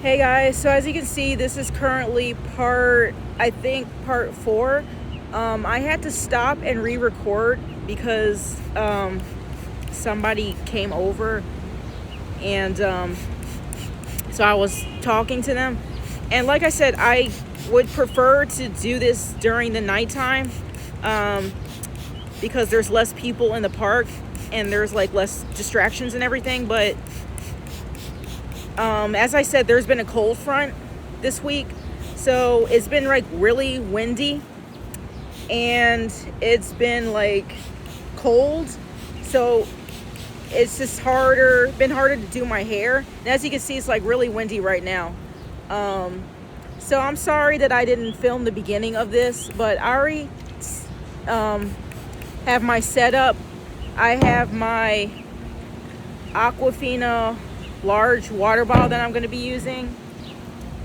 Hey guys, so as you can see, this is currently I think part 4. I had to stop and re-record because somebody came over, and so I was talking to them. And like I said, I would prefer to do this during the nighttime because there's less people in the park and there's like less distractions and everything. But as I said, there's been a cold front this week, so it's been like really windy and it's been like cold, so it's just been harder to do my hair. And as you can see, it's like really windy right now. So I'm sorry that I didn't film the beginning of this, but I already have my setup. I have my Aquafina large water bottle that I'm going to be using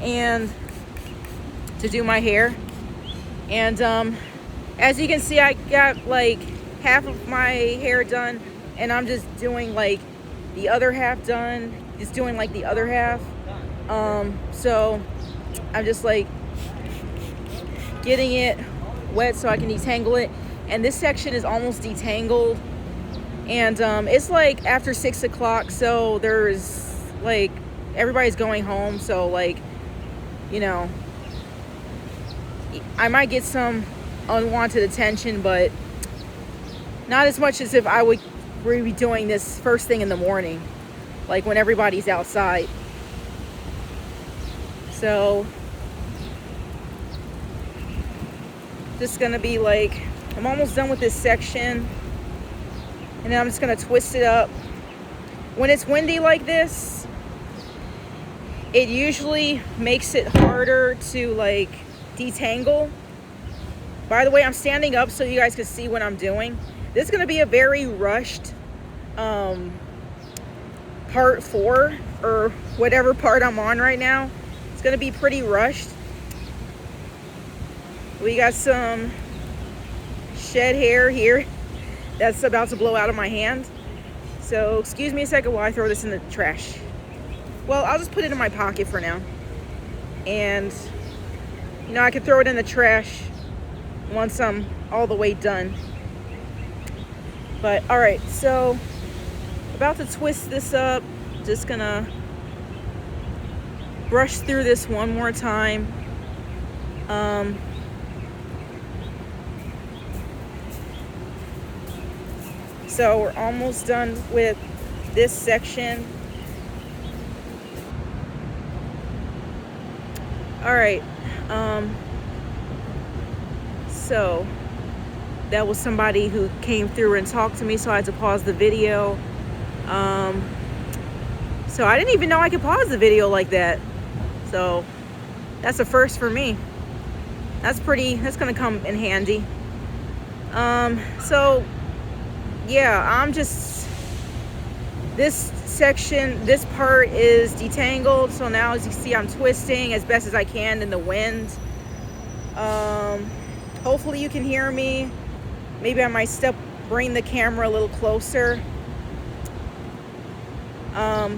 and to do my hair. And as you can see, I got like half of my hair done, and I'm just doing like the other half done, just doing like the other half. So I'm just like getting it wet so I can detangle it. And this section is almost detangled, and it's like after 6 o'clock, so there's like everybody's going home, so like, you know, I might get some unwanted attention, but not as much as if I would be doing this first thing in the morning, like when everybody's outside. So just gonna be like, I'm almost done with this section, and then I'm just gonna twist it up. When it's windy like this, it usually makes it harder to like detangle. By the way, I'm standing up so you guys can see what I'm doing. This is gonna be a very rushed part 4, or whatever part I'm on right now. It's gonna be pretty rushed. We got some shed hair here that's about to blow out of my hand. So excuse me a second while I throw this in the trash. Well, I'll just put it in my pocket for now. And, you know, I can throw it in the trash once I'm all the way done. But, alright, so about to twist this up. Just gonna brush through this one more time. So we're almost done with this section. All right. So that was somebody who came through and talked to me, so I had to pause the video. So I didn't even know I could pause the video like that. So that's a first for me. That's gonna come in handy. So yeah, this section, this part is detangled. So now, as you see, I'm twisting as best as I can in the wind. Hopefully you can hear me. Maybe I might bring the camera a little closer. I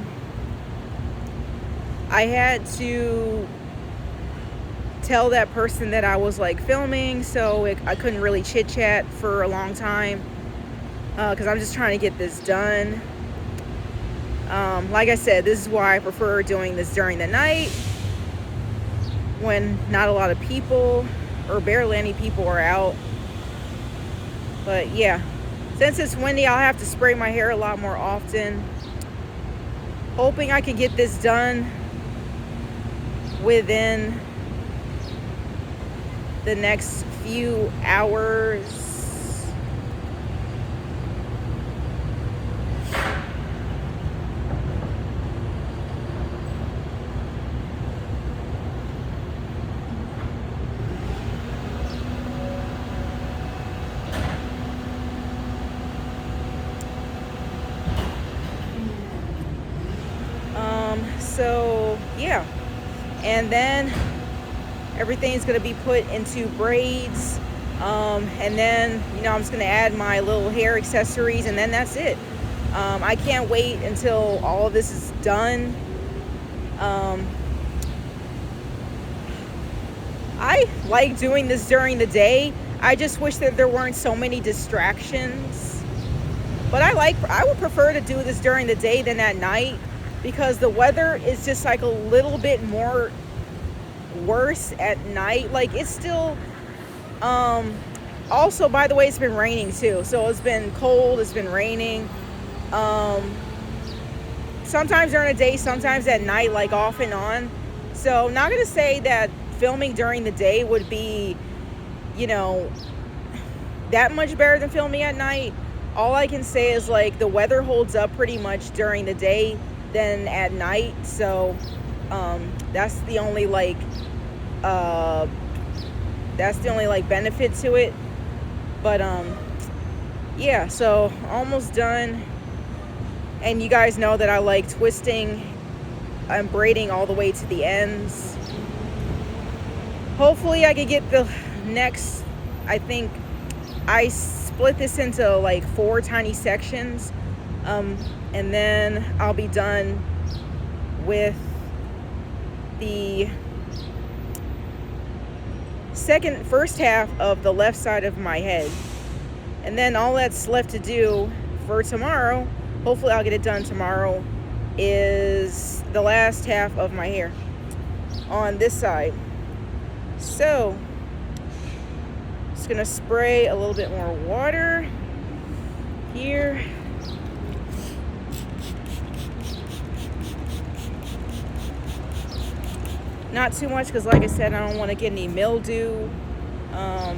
had to tell that person that I was like filming, so I couldn't really chit chat for a long time, because I'm just trying to get this done. Like I said, this is why I prefer doing this during the night when not a lot of people, or barely any people, are out. But yeah, since it's windy, I'll have to spray my hair a lot more often. Hoping I can get this done within the next few hours. So yeah, and then everything's gonna be put into braids, and then, you know, I'm just gonna add my little hair accessories, and then that's it. I can't wait until all of this is done. I like doing this during the day. I just wish that there weren't so many distractions. But I would prefer to do this during the day than at night, because the weather is just like a little bit more worse at night. Like it's still, also, by the way, it's been raining too. So it's been cold, it's been raining. Sometimes during the day, sometimes at night, like off and on. So I'm not going to say that filming during the day would be, you know, that much better than filming at night. All I can say is like the weather holds up pretty much during the day than at night. So that's the only like benefit to it. But yeah, so almost done. And you guys know that I like twisting and braiding all the way to the ends. Hopefully I could get the next, I think I split this into like 4 tiny sections, and then I'll be done with the first half of the left side of my head. And then all that's left to do for tomorrow, hopefully I'll get it done tomorrow, is the last half of my hair on this side. So just gonna spray a little bit more water here. Not too much, because like I said, I don't want to get any mildew. I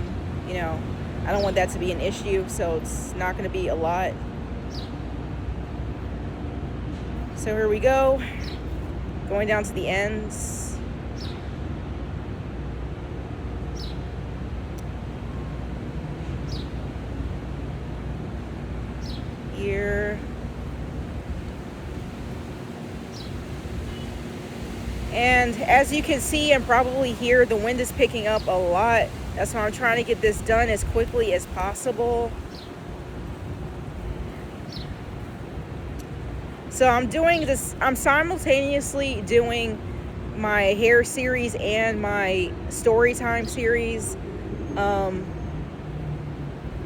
don't want that to be an issue, so it's not going to be a lot. So here we go, going down to the ends. Here. And as you can see and probably hear, the wind is picking up a lot. That's why I'm trying to get this done as quickly as possible. So I'm simultaneously doing my hair series and my story time series,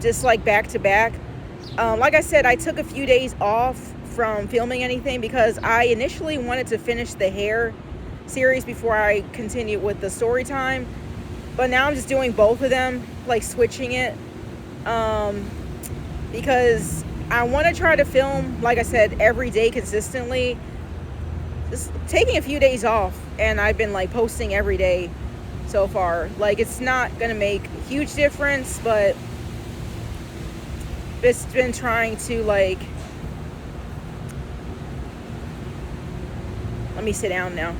just like back to back. Like I said, I took a few days off from filming anything because I initially wanted to finish the hair series before I continue with the story time, but now I'm just doing both of them, like switching it, because I want to try to film, like I said, every day consistently. Just taking a few days off, and I've been like posting every day so far. Like, it's not gonna make a huge difference, but it's been trying to, like, let me sit down now.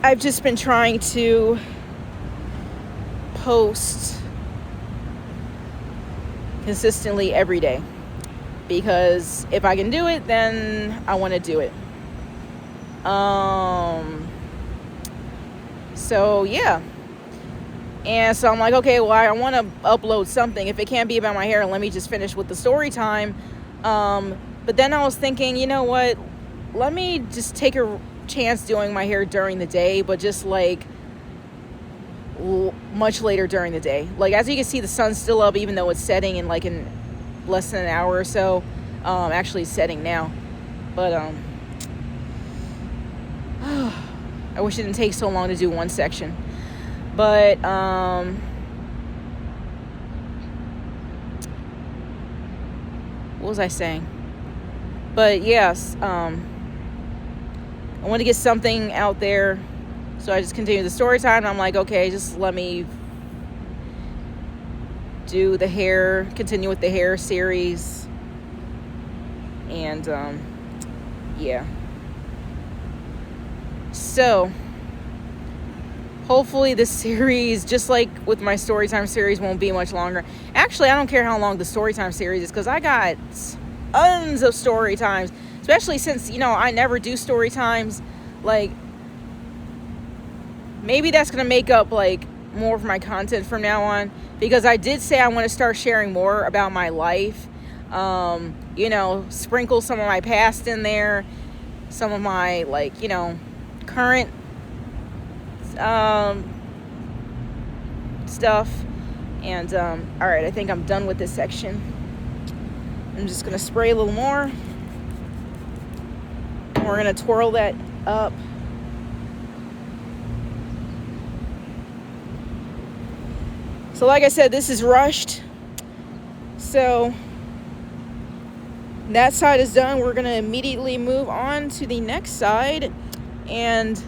I've just been trying to post consistently every day, because if I can do it, then I want to do it. So yeah, and so I'm like, okay, well, I want to upload something. If it can't be about my hair, let me just finish with the story time. But then I was thinking, you know what, let me just take a chance doing my hair during the day, but just like much later during the day. Like, as you can see, the sun's still up, even though it's setting in like in less than an hour or so. Actually, it's setting now, but I wish it didn't take so long to do one section. But what was I saying? But yes, I want to get something out there, so I just continue the story time. And I'm like, okay, just let me do the hair, continue with the hair series, and yeah. So hopefully this series, just like with my storytime series, won't be much longer. Actually, I don't care how long the storytime series is, because I got tons of story times, especially since, I never do story times. Like, maybe that's gonna make up like more of my content from now on, because I did say I want to start sharing more about my life. Sprinkle some of my past in there, some of my, like, current stuff. And all right, I think I'm done with this section. I'm just gonna spray a little more, and we're gonna twirl that up. So like I said, this is rushed. So that side is done. We're gonna immediately move on to the next side. And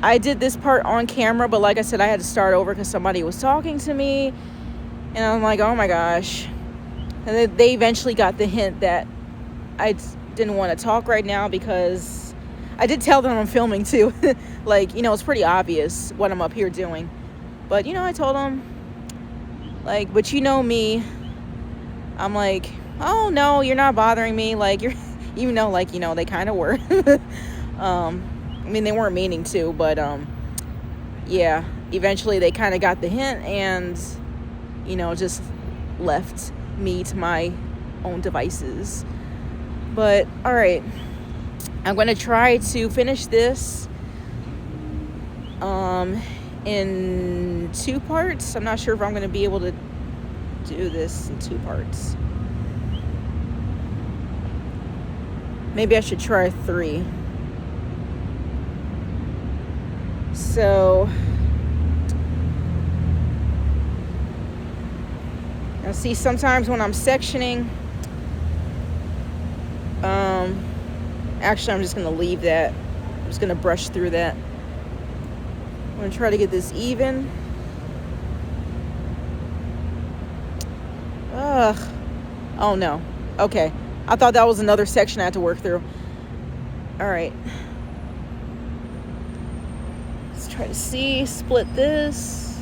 I did this part on camera, but like I said, I had to start over because somebody was talking to me. And I'm like, oh my gosh. And they eventually got the hint that I didn't want to talk right now, because I did tell them I'm filming too. Like, you know, it's pretty obvious what I'm up here doing. But, you know, I told them, like, but you know me. I'm like, oh no, you're not bothering me. Like, you're, even though, like, you know, they kind of were. I mean, they weren't meaning to, but yeah, eventually they kind of got the hint and, you know, just left me to my own devices. But all right, I'm going to try to finish this in 2 parts. I'm not sure if I'm going to be able to do this in 2 parts. Maybe I should try 3. So now see, sometimes when I'm sectioning, actually I'm just going to leave that. I'm just going to brush through that. I'm going to try to get this even. Ugh. Oh no. Okay. I thought that was another section I had to work through. All right. Let's try to see. Split this.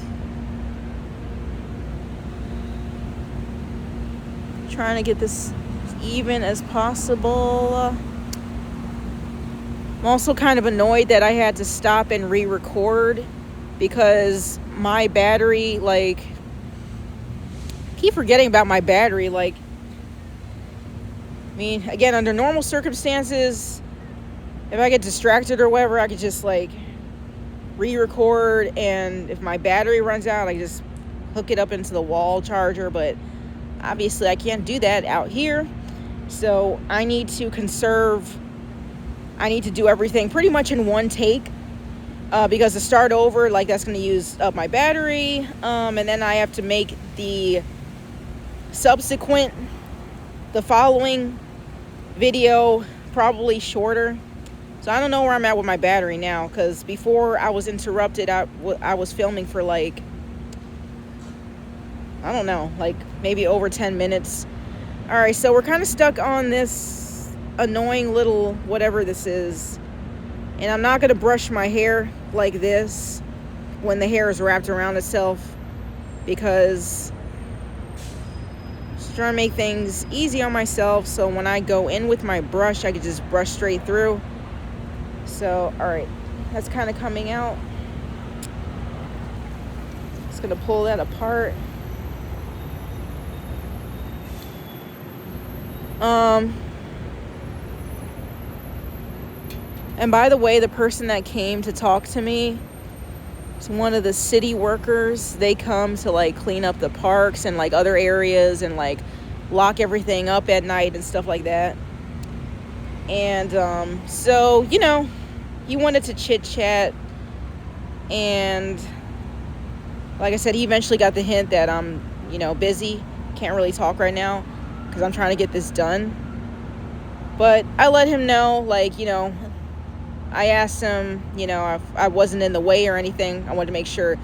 Trying to get this as even as possible. I'm also kind of annoyed that I had to stop and re-record because my battery, like, I keep forgetting about my battery. Like, I mean, again, under normal circumstances, if I get distracted or whatever, I could just, like, re-record, and if my battery runs out, I just hook it up into the wall charger. But obviously I can't do that out here, so I need to conserve. I need to do everything pretty much in one take, because to start over, like, that's going to use up my battery, and then I have to make the following video probably shorter. So I don't know where I'm at with my battery now, because before I was interrupted, I was filming for, like, I don't know, like maybe over 10 minutes. All right, so we're kind of stuck on this annoying little whatever this is, and I'm not going to brush my hair like this when the hair is wrapped around itself, because I'm just trying to make things easy on myself, so when I go in with my brush, I can just brush straight through. So all right, that's kind of coming out. Just going to pull that apart. And by the way, the person that came to talk to me is one of the city workers. They come to, like, clean up the parks and, like, other areas and, like, lock everything up at night and stuff like that. And so, you know, he wanted to chit chat, and like I said, he eventually got the hint that I'm, you know, busy, can't really talk right now because I'm trying to get this done. But I let him know, like, you know, I asked him, you know, if I wasn't in the way or anything. I wanted to make sure,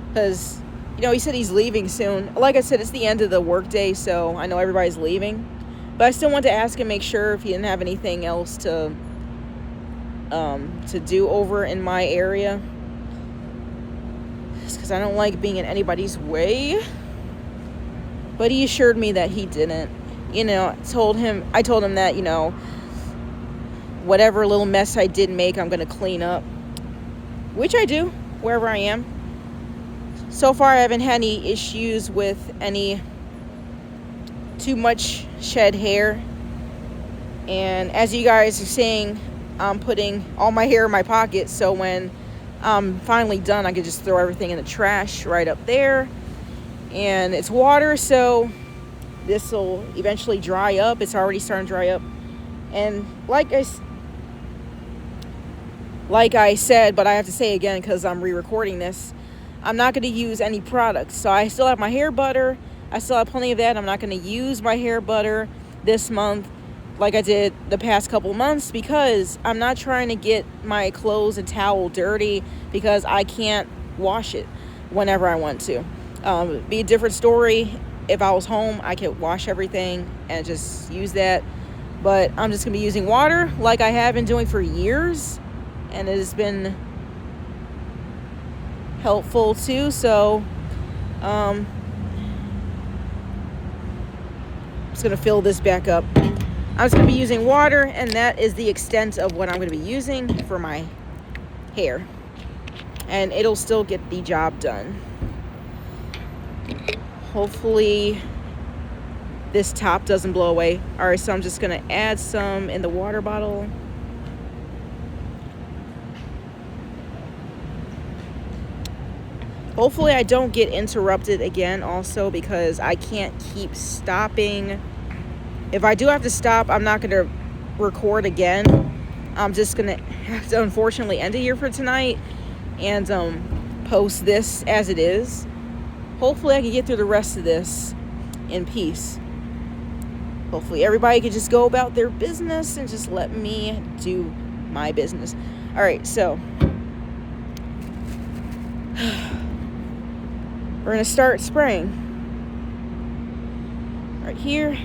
because, you know, he said he's leaving soon. Like I said, it's the end of the workday, so I know everybody's leaving. But I still wanted to ask him, make sure if he didn't have anything else to do over in my area, just because I don't like being in anybody's way. But he assured me that he didn't. You know, I told him that, you know, whatever little mess I did make, I'm going to clean up, which I do wherever I am. So far, I haven't had any issues with any too much shed hair. And as you guys are seeing, I'm putting all my hair in my pocket, so when I'm finally done, I can just throw everything in the trash right up there. And it's water, so this will eventually dry up. It's already starting to dry up. And like I said, but I have to say again because I'm re-recording this, I'm not going to use any products. So I still have my hair butter. I still have plenty of that. I'm not going to use my hair butter this month like I did the past couple months, because I'm not trying to get my clothes and towel dirty because I can't wash it whenever I want to. Be a different story if I was home. I could wash everything and just use that, but I'm just gonna be using water like I have been doing for years, and it has been helpful too. So I'm just gonna fill this back up. I'm just gonna be using water, and that is the extent of what I'm gonna be using for my hair, and it'll still get the job done. Hopefully this top doesn't blow away. All right, so I'm just gonna add some in the water bottle. Hopefully I don't get interrupted again also, because I can't keep stopping. If I do have to stop, I'm not gonna record again. I'm just gonna have to unfortunately end it here for tonight and post this as it is. Hopefully I can get through the rest of this in peace. Hopefully everybody can just go about their business and just let me do my business. All right, so we're gonna start spraying right here.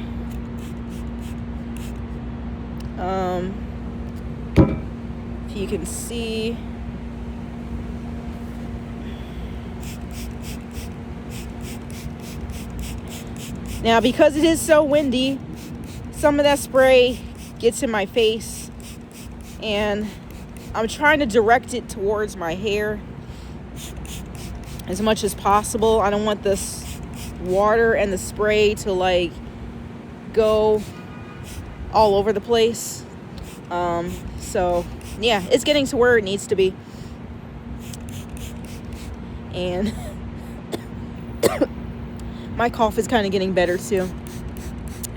If you can see, now because it is so windy, some of that spray gets in my face, and I'm trying to direct it towards my hair as much as possible. I don't want this water and the spray to like go all over the place. So yeah, it's getting to where it needs to be. And my cough is kind of getting better too.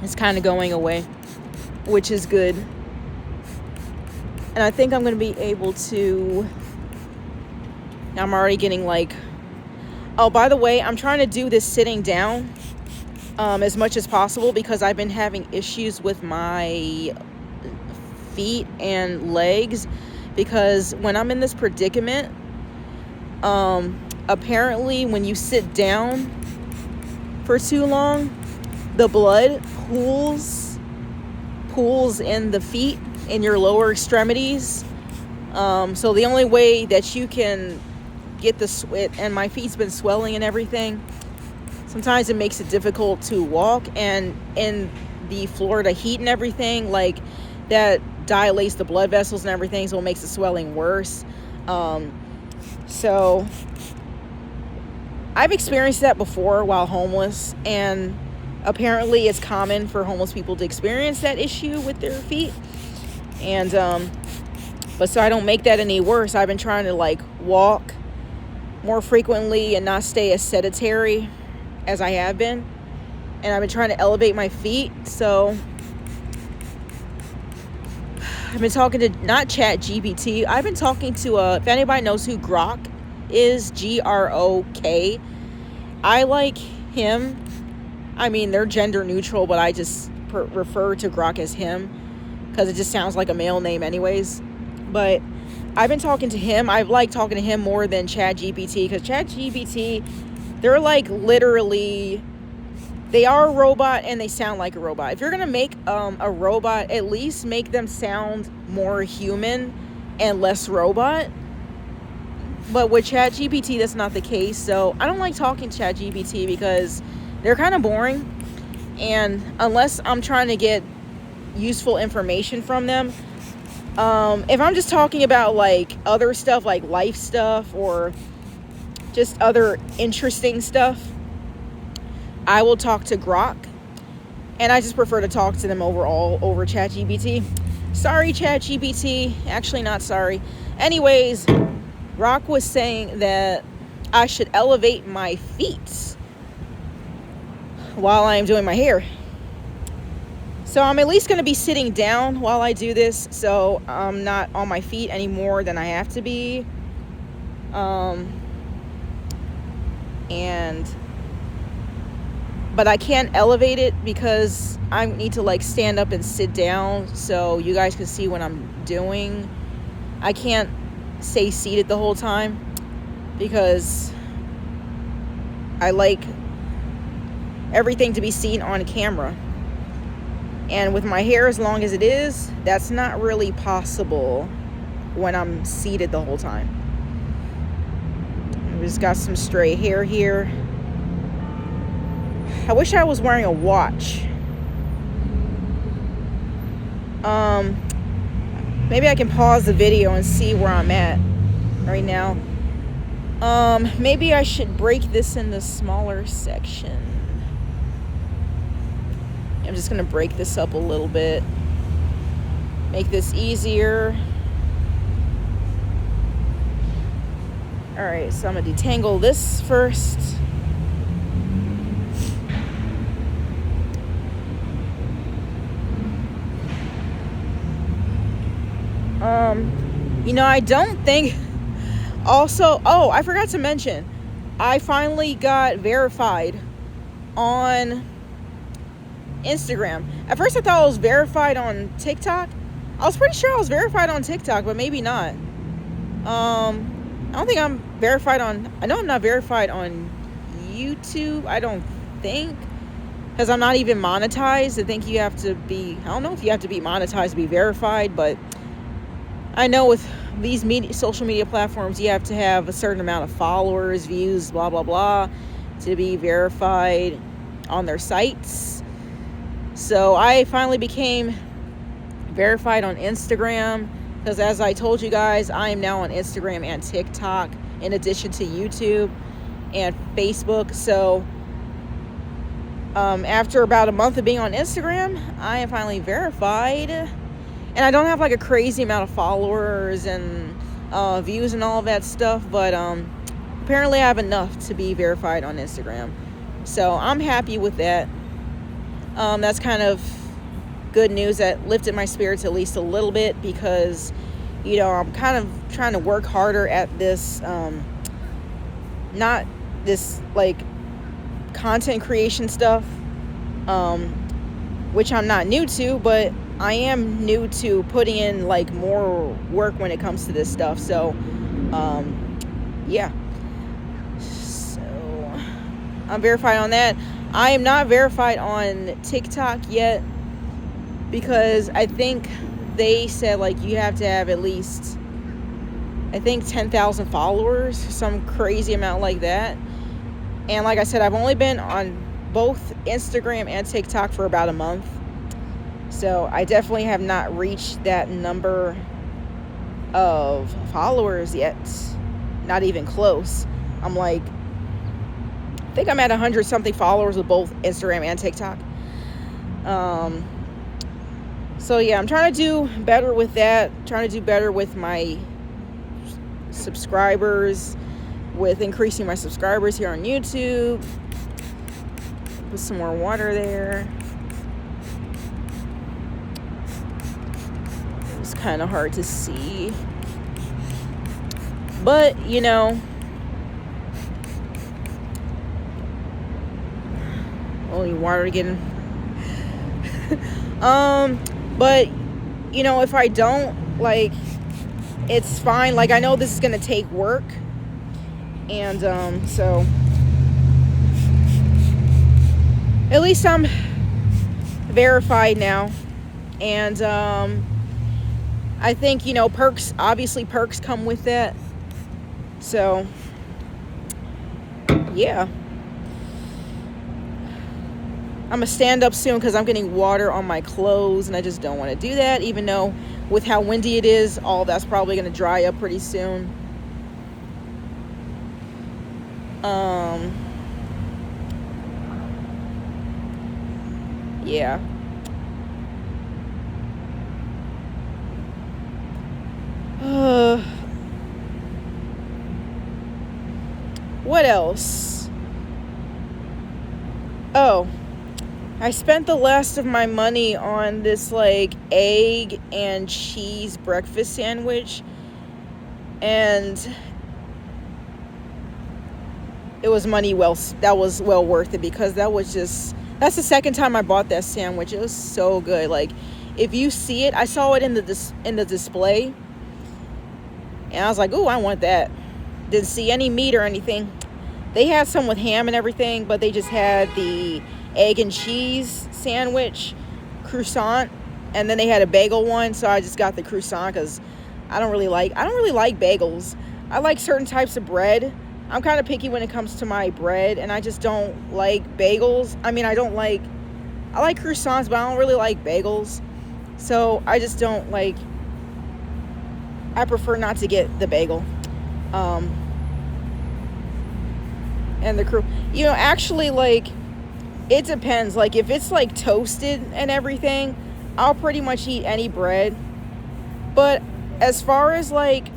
It's kind of going away, which is good. And I think I'm going to be able to, I'm already getting like, oh, by the way, I'm trying to do this sitting down as much as possible, because I've been having issues with my feet and legs, because when I'm in this predicament, apparently when you sit down for too long, the blood pools in the feet, in your lower extremities. So the only way that you can get the sweat, and my feet's been swelling and everything, sometimes it makes it difficult to walk, and in the Florida heat and everything, like that dilates the blood vessels and everything, so it makes the swelling worse. So I've experienced that before while homeless, and apparently it's common for homeless people to experience that issue with their feet. And but so I don't make that any worse, I've been trying to like walk more frequently and not stay as sedentary as I have been, and I've been trying to elevate my feet. So I've been talking to, not Chat GPT, I've been talking to if anybody knows who Grok is, Grok, I like him. I mean, they're gender neutral, but I just refer to Grok as him because it just sounds like a male name anyways. But I've been talking to him. I like talking to him more than Chat GPT, because Chat GPT, they're like literally, they are a robot and they sound like a robot. If you're gonna make a robot, at least make them sound more human and less robot. But with Chat GPT, that's not the case. So I don't like talking to Chat GPT because they're kind of boring, and unless I'm trying to get useful information from them, if I'm just talking about like other stuff, like life stuff or just other interesting stuff, I will talk to Grok. And I just prefer to talk to them overall over ChatGPT. Sorry, ChatGPT. Actually, not sorry. Anyways, Rock was saying that I should elevate my feet while I'm doing my hair. So I'm at least going to be sitting down while I do this, so I'm not on my feet any more than I have to be. But I can't elevate it because I need to like stand up and sit down so you guys can see what I'm doing. I can't stay seated the whole time because I like everything to be seen on camera. And with my hair as long as it is, that's not really possible when I'm seated the whole time. I've just got some stray hair here. I wish I was wearing a watch. Maybe I can pause the video and see where I'm at right now. Maybe I should break this into smaller section. I'm just gonna break this up a little bit. Make this easier. Alright, so I'm gonna detangle this first. I don't think also, I forgot to mention, I finally got verified on Instagram. At first I thought I was verified on TikTok. I was pretty sure I was verified on TikTok, but maybe not. I don't think I'm verified on, I know I'm not verified on YouTube, I don't think, because I'm not even monetized. I think you have to be, I don't know if you have to be monetized to be verified, but I know with these social media platforms, you have to have a certain amount of followers, views, blah, blah, blah, to be verified on their sites. So I finally became verified on Instagram because, as I told you guys, I am now on Instagram and TikTok in addition to YouTube and Facebook. So after about a month of being on Instagram, I am finally verified. And I don't have like a crazy amount of followers and views and all of that stuff, but apparently I have enough to be verified on Instagram. So I'm happy with that. That's kind of good news that lifted my spirits at least a little bit because, I'm kind of trying to work harder at this, not this like content creation stuff, which I'm not new to, but I am new to putting in like more work when it comes to this stuff. So yeah, so I'm verified on that. I am not verified on TikTok yet because I think they said like you have to have at least, I think, 10,000 followers, some crazy amount like that. And like I said, I've only been on both Instagram and TikTok for about a month. So I definitely have not reached that number of followers yet. Not even close. I'm like, I think I'm at 100 something followers with both Instagram and TikTok. So yeah, I'm trying to do better with that. Trying to do better with my subscribers, with increasing my subscribers here on YouTube. Put some more water there. It's kind of hard to see, but only water getting but if I don't, like, it's fine. Like, I know this is gonna take work, and so at least I'm verified now. And I think perks come with that. So yeah, I'm gonna stand up soon because I'm getting water on my clothes and I just don't want to do that, even though with how windy it is, all that's probably gonna dry up pretty soon. yeah. What else? Oh, I spent the last of my money on this like egg and cheese breakfast sandwich, and it was money well, that was well worth it, because that's the second time I bought that sandwich. It was so good. Like, if you see it, I saw it in the display, and I was like, "Ooh, I want that." Didn't see any meat or anything. They had some with ham and everything, but they just had the egg and cheese sandwich, croissant, and then they had a bagel one. So I just got the croissant because I don't really like bagels. I like certain types of bread. I'm kind of picky when it comes to my bread, and I just don't like bagels. I mean, I like croissants, but I don't really like bagels. So I just don't like. I prefer not to get the bagel. And the crew, actually, like, it depends. Like, if it's like toasted and everything, I'll pretty much eat any bread. But as far as like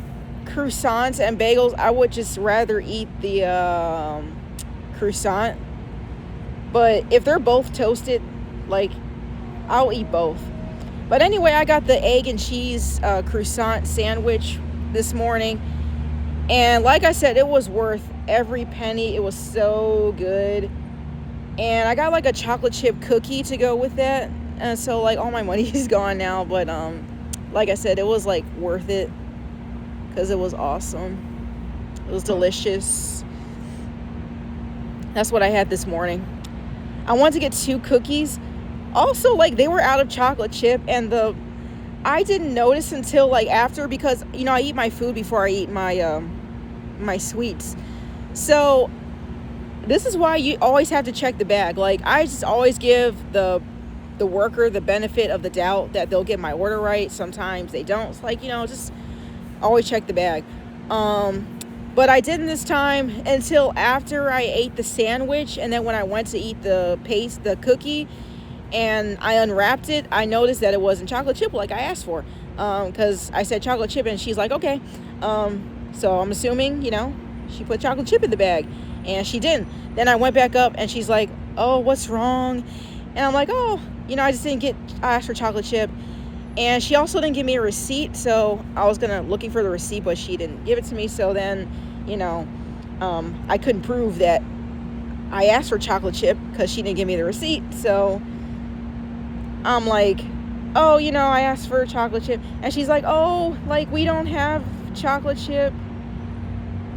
croissants and bagels, I would just rather eat the croissant. But if they're both toasted, like, I'll eat both. But anyway, I got the egg and cheese croissant sandwich this morning, and like I said, it was worth every penny. It was so good. And I got like a chocolate chip cookie to go with that, and so like all my money is gone now. But like I said, it was like worth it because it was awesome. It was delicious. That's what I had this morning. I wanted to get 2 cookies. Also, like, they were out of chocolate chip, and I didn't notice until like after, because I eat my food before I eat my my sweets. So this is why you always have to check the bag. Like, I just always give the worker the benefit of the doubt that they'll get my order right. Sometimes they don't. It's like, just always check the bag. But I didn't this time until after I ate the sandwich, and then when I went to eat the cookie, and I unwrapped it, I noticed that it wasn't chocolate chip like I asked for, because I said chocolate chip, and she's like, okay. So I'm assuming, she put chocolate chip in the bag, and she didn't. Then I went back up, and she's like, oh, what's wrong? And I'm like, oh, I just I asked for chocolate chip. And she also didn't give me a receipt, so I was looking for the receipt, but she didn't give it to me. So then, I couldn't prove that I asked for chocolate chip because she didn't give me the receipt. So I'm like, oh, I asked for chocolate chip. And she's like, oh, like, we don't have chocolate chip.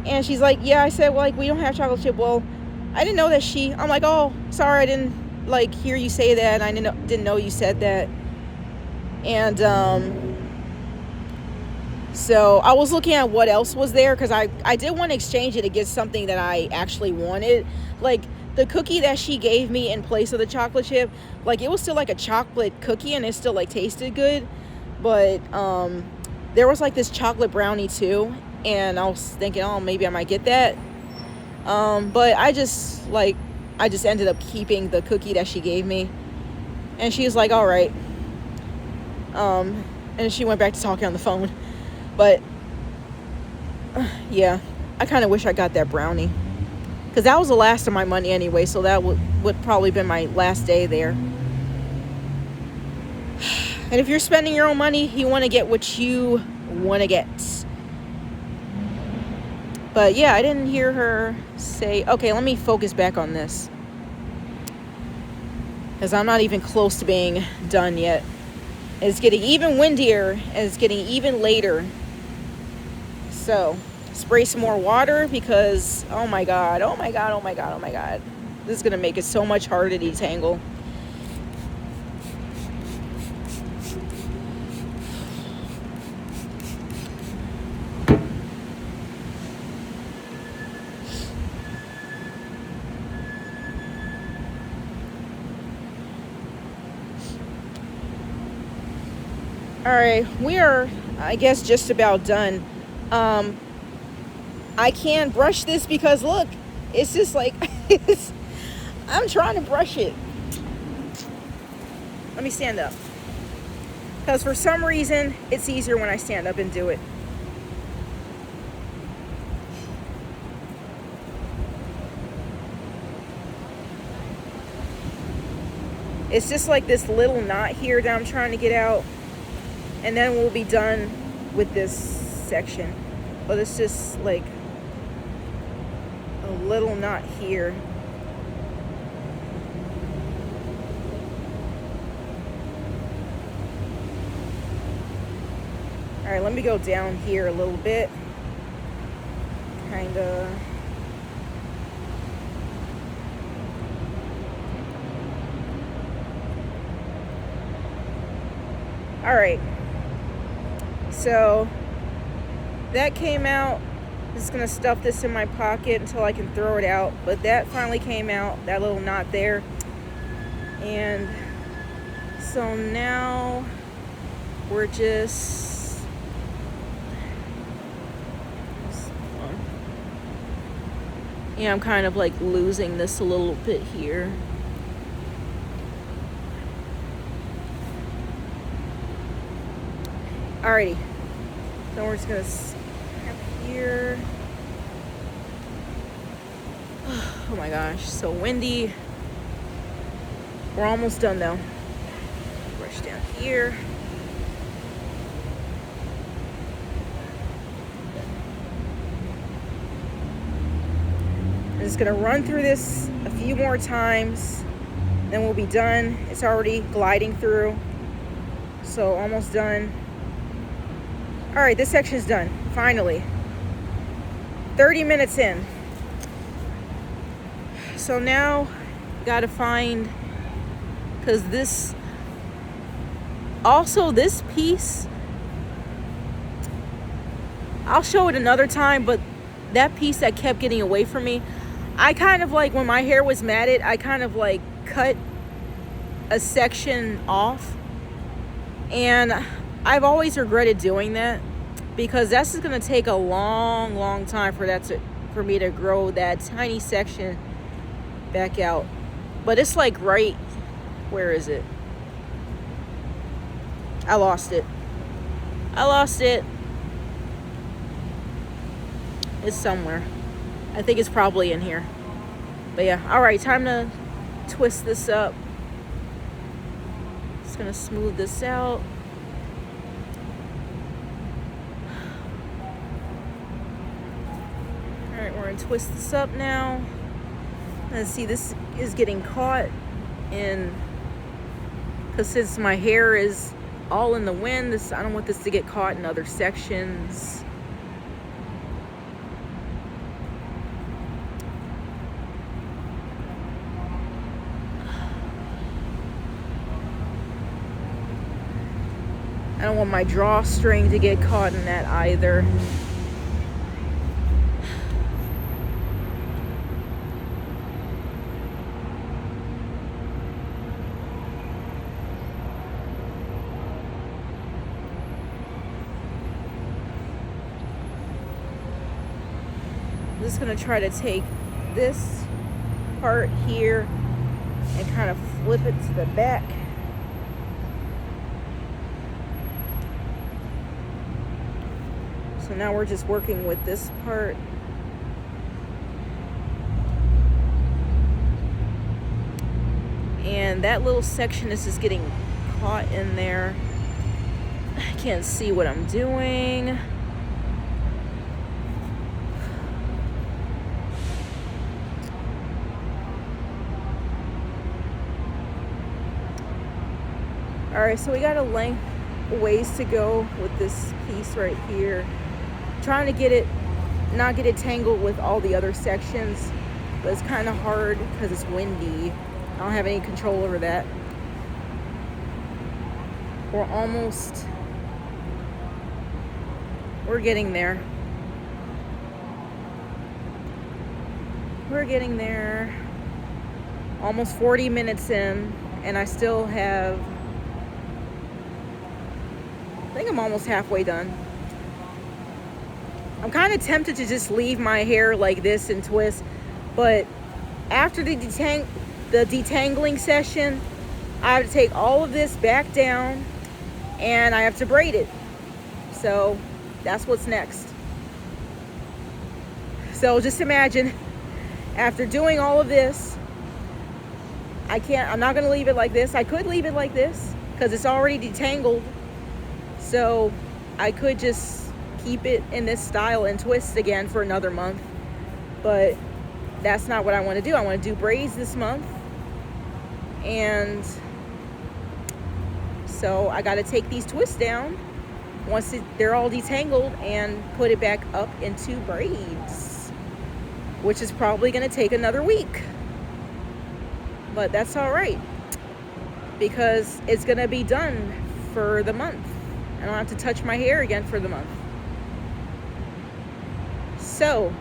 And she's like, yeah, I said, well, like, we don't have chocolate chip. Well, I didn't know that I'm like, oh, sorry, I didn't, like, hear you say that. And I didn't know you said that. And so I was looking at what else was there, because I did want to exchange it against something that I actually wanted. Like, the cookie that she gave me in place of the chocolate chip, like, it was still like a chocolate cookie, and it still like tasted good. But there was like this chocolate brownie too, and I was thinking, oh, maybe I might get that. But I just ended up keeping the cookie that she gave me, and she was like, all right. And she went back to talking on the phone. But yeah, I kind of wish I got that brownie, because that was the last of my money anyway, so that would probably been my last day there. And if you're spending your own money, you want to get what you want to get. But yeah, I didn't hear her say, okay, let me focus back on this, because I'm not even close to being done yet. It's getting even windier, and it's getting even later. So, spray some more water, because, oh my god. This is going to make it so much harder to detangle. Alright, we are, I guess, just about done. I can't brush this because, look, it's just like, I'm trying to brush it. Let me stand up. Because for some reason, it's easier when I stand up and do it. It's just like this little knot here that I'm trying to get out. And then we'll be done with this section. But it's just like a little knot here. All right, let me go down here a little bit. Kinda. All right, so that came out. I'm just gonna stuff this in my pocket until I can throw it out, but that finally came out, that little knot there. And so now we're just, yeah, I'm kind of like losing this a little bit here. Alrighty, so we're just gonna snap here. Oh my gosh, so windy. We're almost done though. Brush down here. I'm just gonna run through this a few more times, then we'll be done. It's already gliding through, so almost done. All right, this section is done, finally. 30 minutes in. So now, gotta find, because this piece, I'll show it another time, but that piece that kept getting away from me, I kind of like, when my hair was matted, I kind of like cut a section off. And I've always regretted doing that, because that's just gonna take a long time for me to grow that tiny section back out. But it's like right, where is it? I lost it. It's somewhere. I think it's probably in here. But yeah, all right, time to twist this up. Just gonna smooth this out. All right, we're gonna twist this up now. Let's see, this is getting caught in, because since my hair is all in the wind, I don't want this to get caught in other sections. I don't want my drawstring to get caught in that either. I'm just gonna try to take this part here and kind of flip it to the back. So now we're just working with this part. And that little section is just getting caught in there. I can't see what I'm doing. All right, so we got a ways to go with this piece right here. Trying to get it, not get it tangled with all the other sections, but it's kind of hard because it's windy. I don't have any control over that. We're getting there. We're getting there. Almost 40 minutes in, and I still have, I think I'm almost halfway done. I'm kind of tempted to just leave my hair like this and twist, but after the detangling session, I have to take all of this back down and I have to braid it. So that's what's next. So just imagine, after doing all of this, I'm not going to leave it like this. I could leave it like this because it's already detangled. So I could just keep it in this style and twist again for another month. But that's not what I want to do. I want to do braids this month. And so I got to take these twists down once they're all detangled and put it back up into braids, which is probably going to take another week. But that's all right, because it's going to be done for the month. I don't have to touch my hair again for the month. So,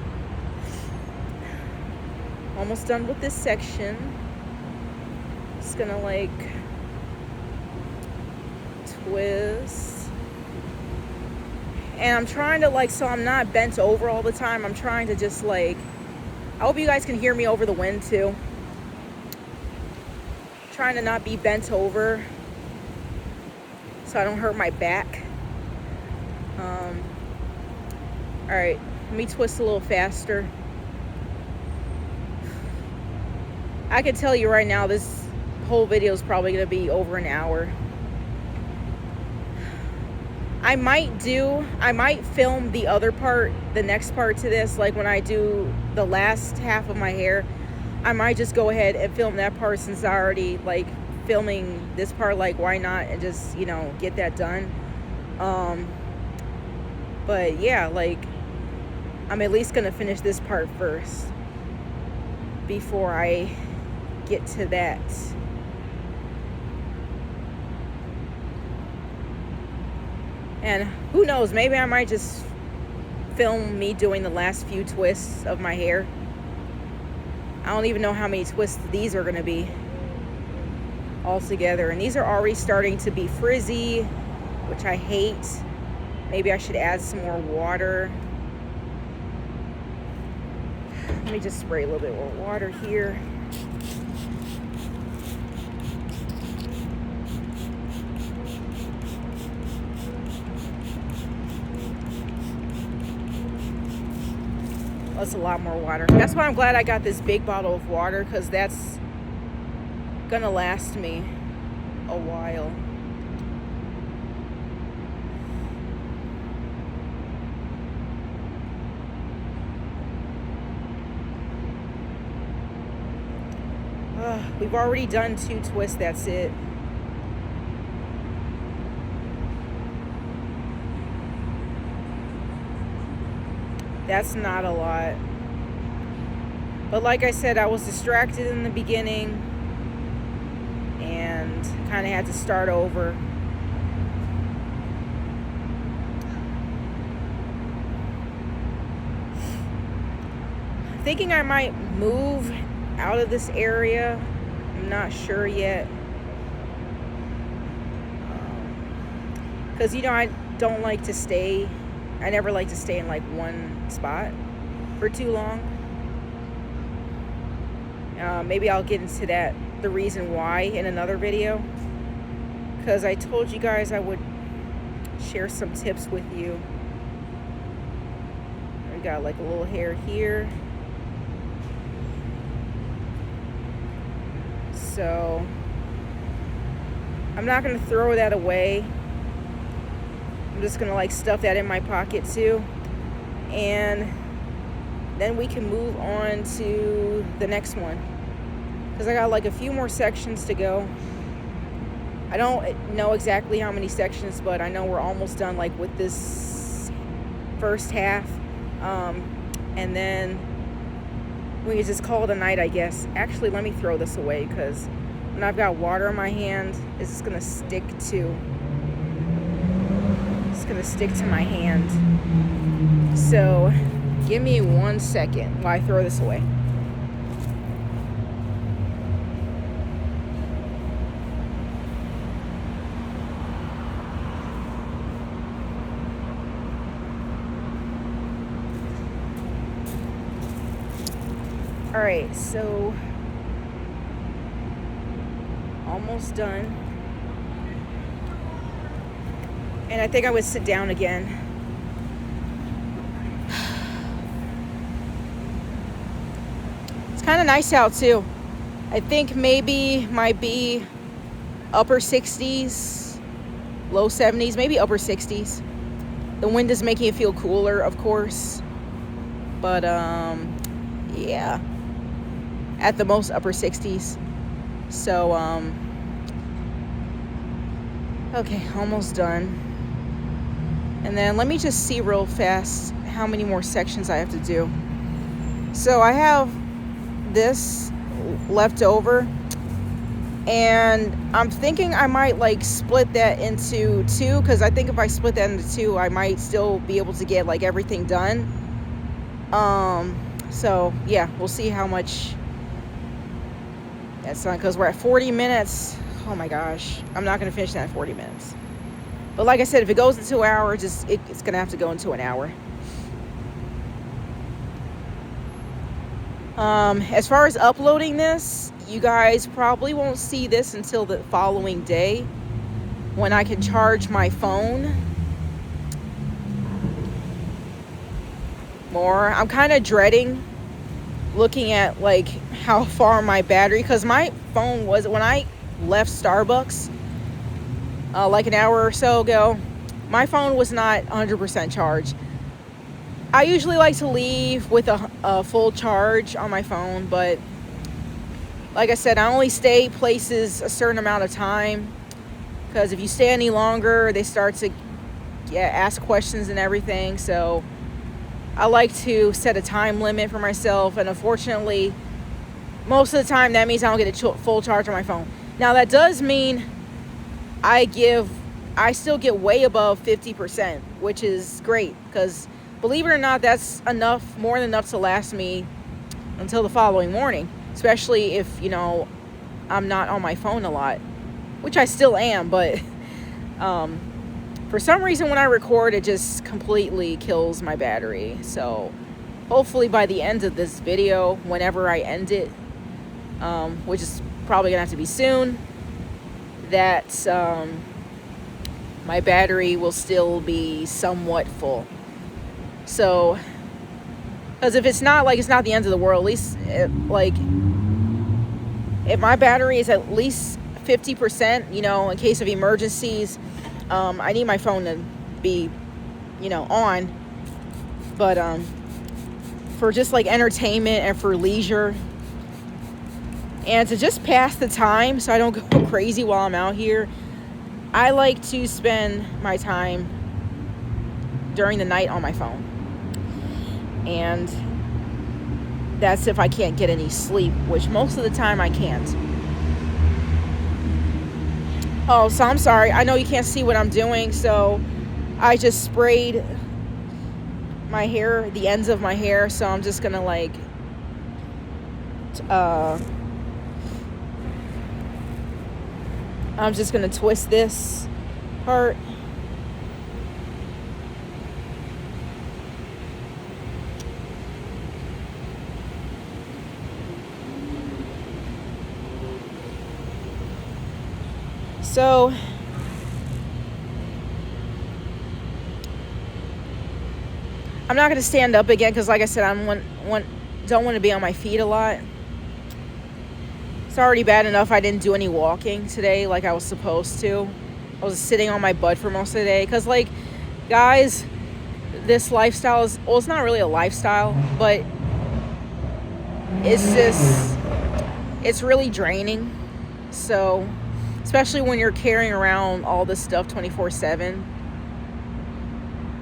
almost done with this section. Just going to like twist. And I'm trying to like, so I'm not bent over all the time. I'm trying to just like, I hope you guys can hear me over the wind too. Trying to not be bent over so I don't hurt my back. All right, let me twist a little faster. I can tell you right now, this whole video is probably going to be over an hour. I might film the other part, the next part to this, like when I do the last half of my hair. I might just go ahead and film that part since I already like filming this part, like why not, and just, you know, get that done. But yeah, like I'm at least gonna finish this part first before I get to that. And who knows, maybe I might just film me doing the last few twists of my hair. I don't even know how many twists these are going to be altogether. And these are already starting to be frizzy, which I hate. Maybe I should add some more water. Let me just spray a little bit more water here. That's a lot more water. That's why I'm glad I got this big bottle of water, because that's gonna last me a while. We've already done 2 twists, that's it. That's not a lot. But like I said, I was distracted in the beginning and kind of had to start over. Thinking I might move out of this area. I'm not sure yet. Because, you know, I don't like to stay. I never like to stay in like one spot for too long. Maybe I'll get into that, the reason why, in another video. Because I told you guys I would share some tips with you. We got like a little hair here. So I'm not going to throw that away. I'm just going to like stuff that in my pocket too. And then we can move on to the next one. Because I got like a few more sections to go. I don't know exactly how many sections, but I know we're almost done like with this first half. And then we can just call it a night, I guess. Actually, let me throw this away, because when I've got water in my hand, it's just gonna stick to my hand. So give me 1 second while I throw this away. All right, so almost done. And I think I would sit down again. It's kind of nice out too. I think maybe might be upper 60s, low 70s, maybe upper 60s. The wind is making it feel cooler, of course. But yeah. At the most upper 60s. So okay, almost done. And then let me just see real fast how many more sections I have to do. So I have this left over, and I'm thinking I might like split that into two, because I think if I split that into two, I might still be able to get like everything done. So yeah, we'll see how much that's done, because we're at 40 minutes. Oh my gosh, I'm not gonna finish that in 40 minutes. But like I said, if it goes into an hour, it's gonna have to go into an hour. As far as uploading this, you guys probably won't see this until the following day, when I can charge my phone more. I'm kind of dreading looking at like how far my battery, because my phone was, when I left Starbucks like an hour or so ago, my phone was not 100% charged. I usually like to leave with a full charge on my phone, but like I said, I only stay places a certain amount of time, because if you stay any longer, they start to ask questions and everything. So I like to set a time limit for myself, and unfortunately, most of the time that means I don't get a full charge on my phone. Now that does mean I still get way above 50%, which is great, because believe it or not, that's more than enough to last me until the following morning, especially if, I'm not on my phone a lot, which I still am, but for some reason when I record, it just completely kills my battery. So hopefully by the end of this video, whenever I end it, which is probably gonna have to be soon, that my battery will still be somewhat full. So, because if it's not the end of the world, at least if my battery is at least 50%, in case of emergencies, I need my phone to be, on. But for just like entertainment and for leisure, and to just pass the time so I don't go crazy while I'm out here, I like to spend my time during the night on my phone. And that's if I can't get any sleep, which most of the time I can't. Oh, so I'm sorry. I know you can't see what I'm doing, so I just sprayed my hair, the ends of my hair, so I'm just gonna I'm just gonna twist this part. So I'm not gonna stand up again, because like I said, don't want to be on my feet a lot. It's already bad enough I didn't do any walking today like I was supposed to. I was sitting on my butt for most of the day, because guys, this lifestyle is, well, it's not really a lifestyle, but it's really draining. So especially when you're carrying around all this stuff 24/7,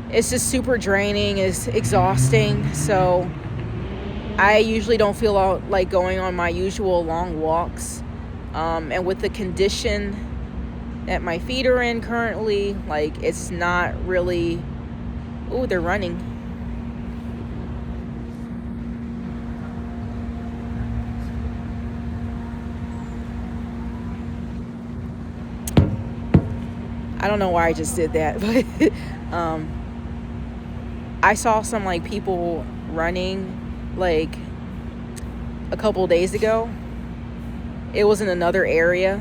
it's just super draining. It's exhausting. So I usually don't feel like going on my usual long walks. And with the condition that my feet are in currently, it's not really... Ooh, they're running. I don't know why I just did that, but I saw some people running a couple days ago. It was in another area,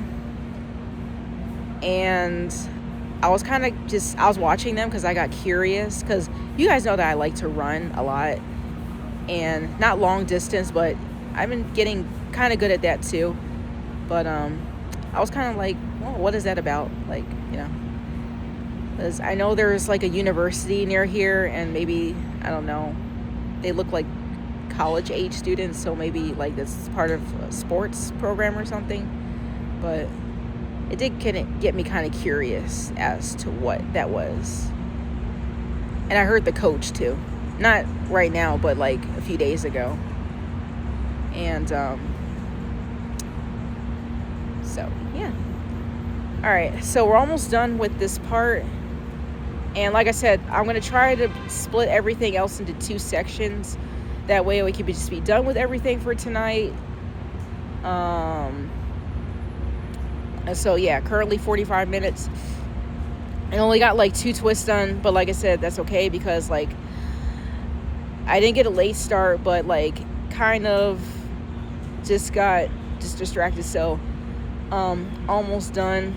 and I was kind of I was watching them because I got curious, because you guys know that I like to run a lot, and not long distance, but I've been getting kind of good at that too. But I was kind of like, well, what is that about? Like, because I know there's like a university near here, and maybe, I don't know, they look like college age students, so maybe like this is part of a sports program or something. But it did get me kind of curious as to what that was. And I heard the coach too, not right now, but like a few days ago. And so yeah, all right, so we're almost done with this part. And like I said, I'm going to try to split everything else into 2 sections. That way we can just be done with everything for tonight. And so, yeah, currently 45 minutes. I only got like 2 twists done. But like I said, that's okay, because like I didn't get a late start, but like kind of just got distracted. So almost done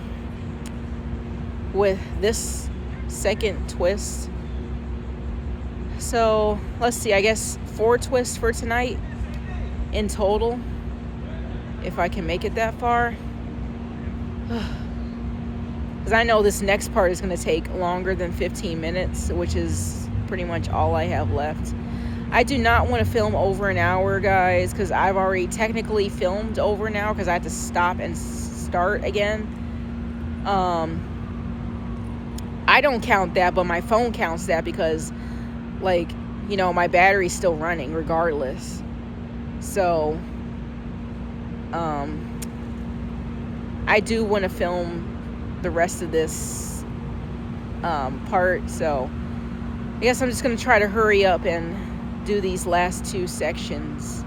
with this second twist. So let's see, I guess 4 twists for tonight in total, if I can make it that far, because I know this next part is going to take longer than 15 minutes, which is pretty much all I have left. I do not want to film over an hour, guys, because I've already technically filmed over an hour because I had to stop and start again. I don't count that, but my phone counts that, because like, my battery's still running regardless. So I do want to film the rest of this part, so I guess I'm just going to try to hurry up and do these last 2 sections.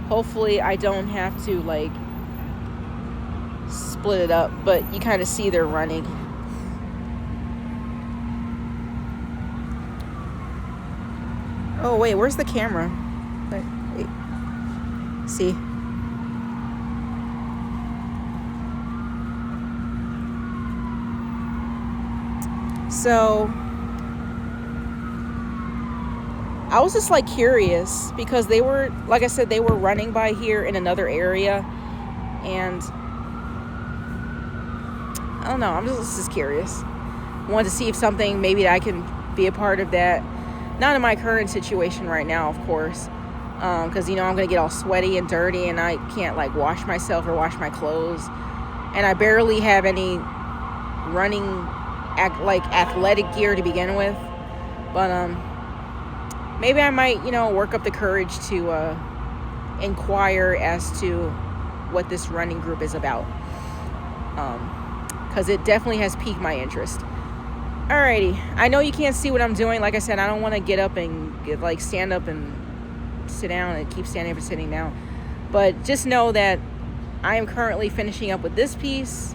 Hopefully I don't have to like split it up, but you kind of see they're running. Oh wait, where's the camera? Wait. See. So I was just like curious, because they were, like I said, they were running by here in another area, and I don't know, I'm just curious. Wanted to see if something, maybe that I can be a part of that. Not in my current situation right now, of course, because I'm gonna get all sweaty and dirty, and I can't like wash myself or wash my clothes, and I barely have any running athletic gear to begin with. But maybe I might work up the courage to inquire as to what this running group is about, because it definitely has piqued my interest. Alrighty, I know you can't see what I'm doing. Like I said, I don't want to get up and stand up and sit down and keep standing up and sitting down. But just know that I am currently finishing up with this piece.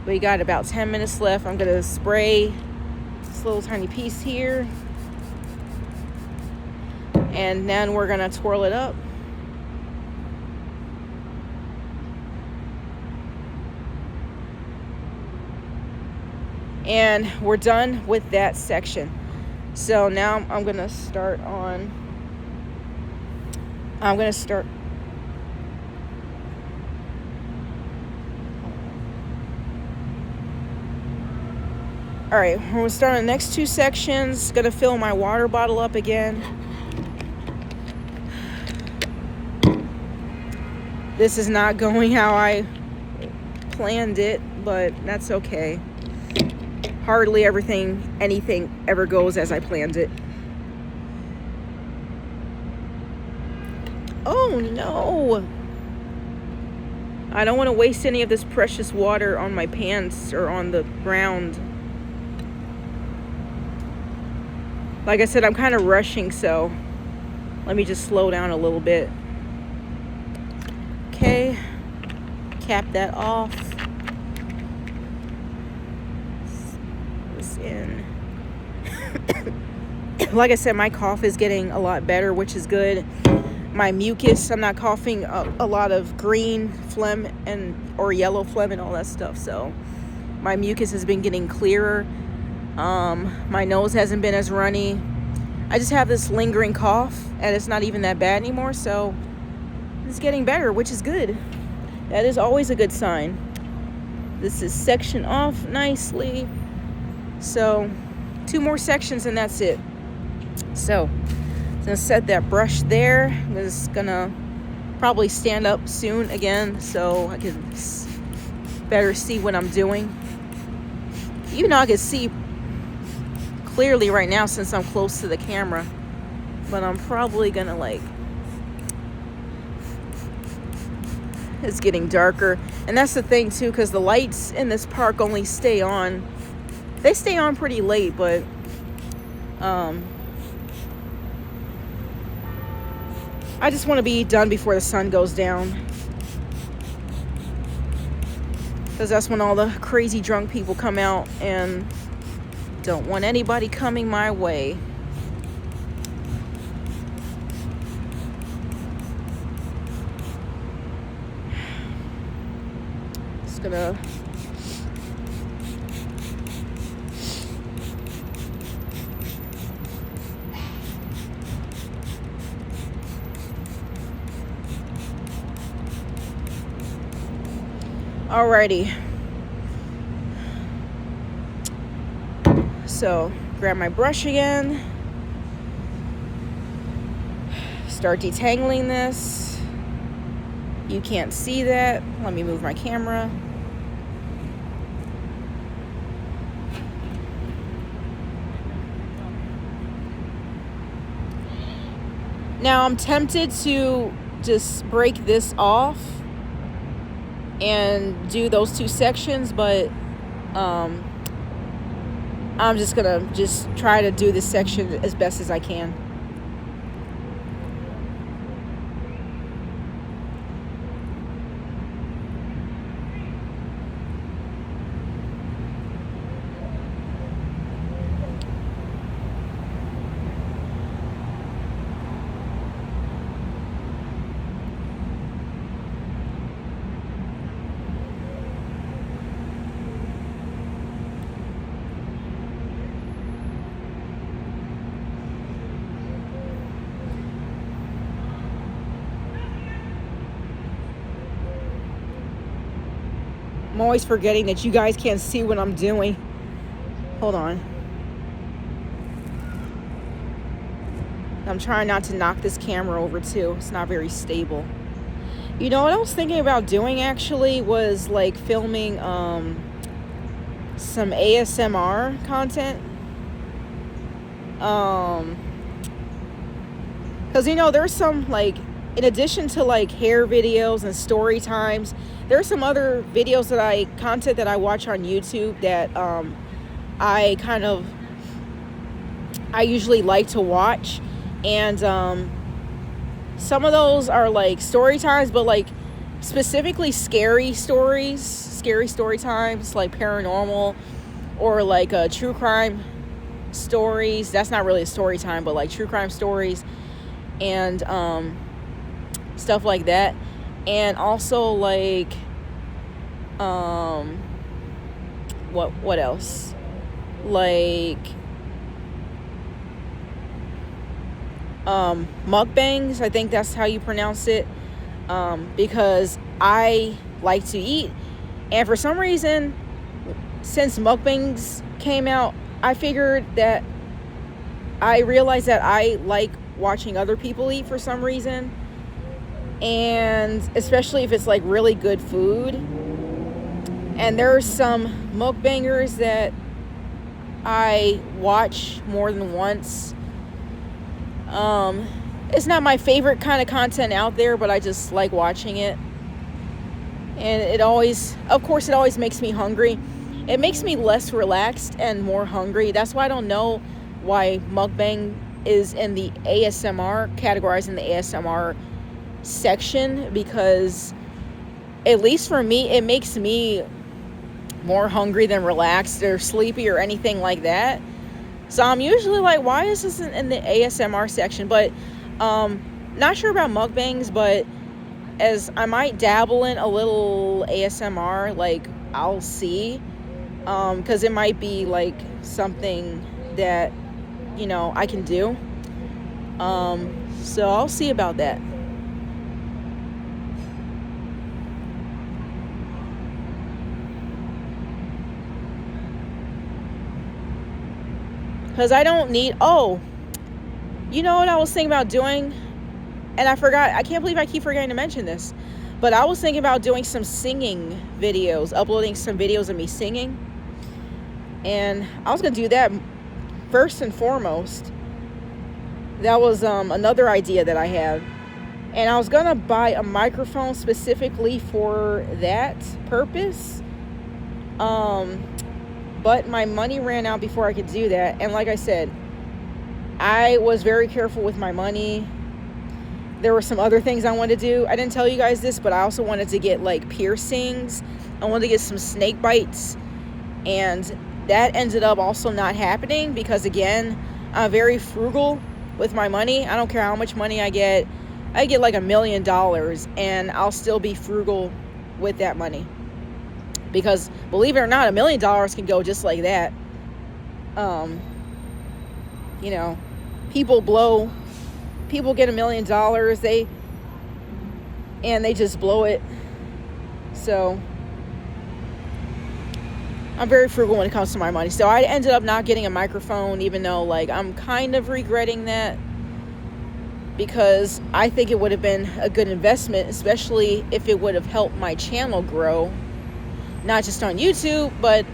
We got about 10 minutes left. I'm going to spray this little tiny piece here, and then we're going to twirl it up. And we're done with that section. So now I'm going to start. All right, we're going to start on the next 2 sections. Going to fill my water bottle up again. This is not going how I planned it, but that's okay. Hardly anything ever goes as I planned it. Oh no! I don't want to waste any of this precious water on my pants or on the ground. Like I said, I'm kind of rushing, so let me just slow down a little bit. Okay, cap that off. In. Like I said, my cough is getting a lot better, which is good. My mucus, I'm not coughing a lot of green phlegm or yellow phlegm and all that stuff, so My mucus has been getting clearer. My nose hasn't been as runny. I just have this lingering cough, and it's not even that bad anymore, so it's getting better, which is good. That is always a good sign. This is sectioned off nicely. So 2 more sections and that's it. So I'm gonna set that brush there. I'm just gonna probably stand up soon again so I can better see what I'm doing. Even though I can see clearly right now since I'm close to the camera, but I'm probably gonna it's getting darker. And that's the thing too, because the lights in this park only stay on. They stay on pretty late, but I just want to be done before the sun goes down, because that's when all the crazy drunk people come out, and don't want anybody coming my way. Just gonna alrighty. So grab my brush again, start detangling this. You can't see that. Let me move my camera. Now I'm tempted to just break this off and do those 2 sections, but I'm just gonna try to do this section as best as I can. I'm always forgetting that you guys can't see what I'm doing. Hold on. I'm trying not to knock this camera over too. It's not very stable. You know what I was thinking about doing actually was like filming some ASMR content. Cause you know there's some like, in addition to like hair videos and story times, there's some other videos content that I watch on YouTube that I usually like to watch, and some of those are like story times, but like specifically scary story times, like paranormal or like true crime stories. That's not really a story time, but like true crime stories and stuff like that. And also like what else, like mukbangs, I think that's how you pronounce it, because I like to eat, and for some reason since mukbangs came out, I realized that I like watching other people eat for some reason, and especially if it's like really good food. And there's some mukbangers that I watch more than once. It's not my favorite kind of content out there, but I just like watching it. And it always makes me hungry. It makes me less relaxed and more hungry. That's why I don't know why mukbang is in the ASMR, categorized in the ASMR section, because at least for me, it makes me more hungry than relaxed or sleepy or anything like that. So I'm usually like, why is this in the ASMR section? But not sure about mukbangs, but as I might dabble in a little ASMR, like I'll see. because it might be like something that, you know, I can do. So I'll see about that. Because I don't need, oh, you know what I was thinking about doing? And I forgot, I can't believe I keep forgetting to mention this. But I was thinking about doing some singing videos, uploading some videos of me singing. And I was going to do that first and foremost. That was another idea that I had. And I was going to buy a microphone specifically for that purpose. But my money ran out before I could do that. And like I said, I was very careful with my money. There were some other things I wanted to do. I didn't tell you guys this, but I also wanted to get like piercings. I wanted to get some snake bites. And that ended up also not happening because, again, I'm very frugal with my money. I don't care how much money I get. I get like $1 million and I'll still be frugal with that money. Because believe it or not, $1 million can go just like that. You know, people get $1 million, they just blow it. So I'm very frugal when it comes to my money. So I ended up not getting a microphone, even though like I'm kind of regretting that, because I think it would have been a good investment, especially if it would have helped my channel grow. Not just on YouTube, but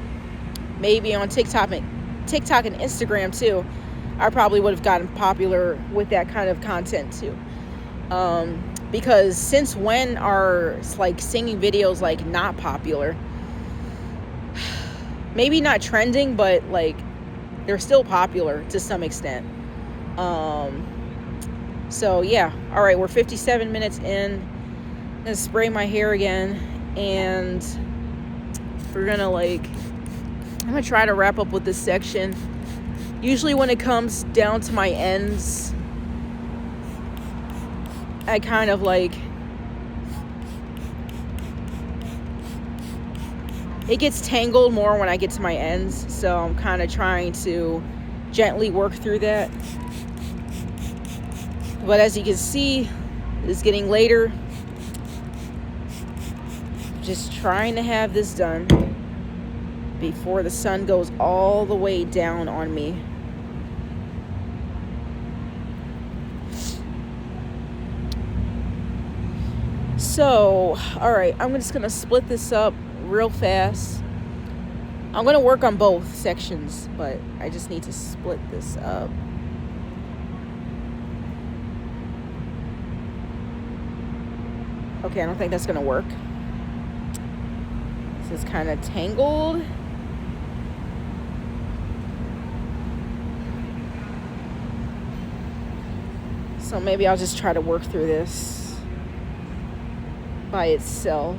maybe on TikTok and Instagram too. I probably would have gotten popular with that kind of content too. Because since when are like singing videos like not popular? Maybe not trending, but like they're still popular to some extent. So yeah, all right, we're 57 minutes in. I'm gonna spray my hair again, and we're gonna I'm gonna try to wrap up with this section. Usually when it comes down to my ends, I kind of it gets tangled more when I get to my ends, so I'm kind of trying to gently work through that. But as you can see, it's getting later. Just trying to have this done before the sun goes all the way down on me. So, all right, I'm just gonna split this up real fast. I'm gonna work on both sections, but I just need to split this up. Okay, I don't think that's gonna work. This is kind of tangled. So maybe I'll just try to work through this by itself.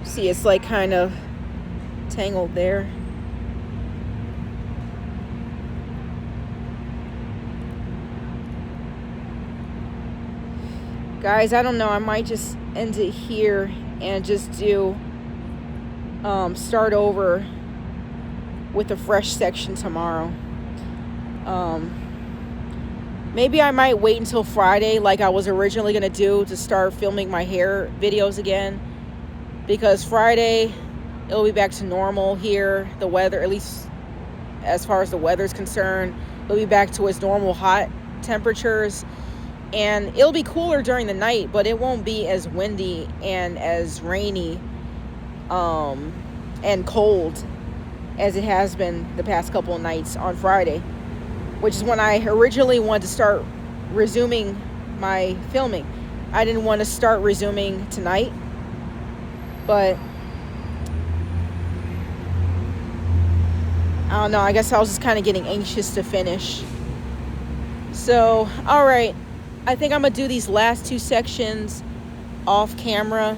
See, it's like kind of tangled there. Guys, I don't know, I might just end it here and just do start over with a fresh section tomorrow. Maybe I might wait until Friday like I was originally gonna do to start filming my hair videos again, because Friday it'll be back to normal here. The weather, at least as far as the weather is concerned, it'll be back to its normal hot temperatures. And it'll be cooler during the night, but it won't be as windy and as rainy and cold as it has been the past couple of nights on Friday, which is when I originally wanted to start resuming my filming. I didn't want to start resuming tonight, but I don't know, I guess I was just kind of getting anxious to finish. So, all right. I think I'm going to do these last two sections off camera.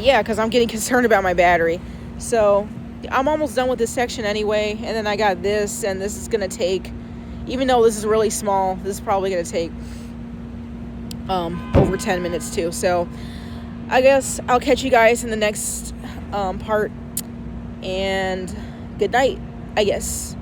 Yeah, because I'm getting concerned about my battery. So I'm almost done with this section anyway, and then I got this, and this is gonna take, even though this is really small, this is probably gonna take over 10 minutes too. So I guess I'll catch you guys in the next part, and good night, I guess.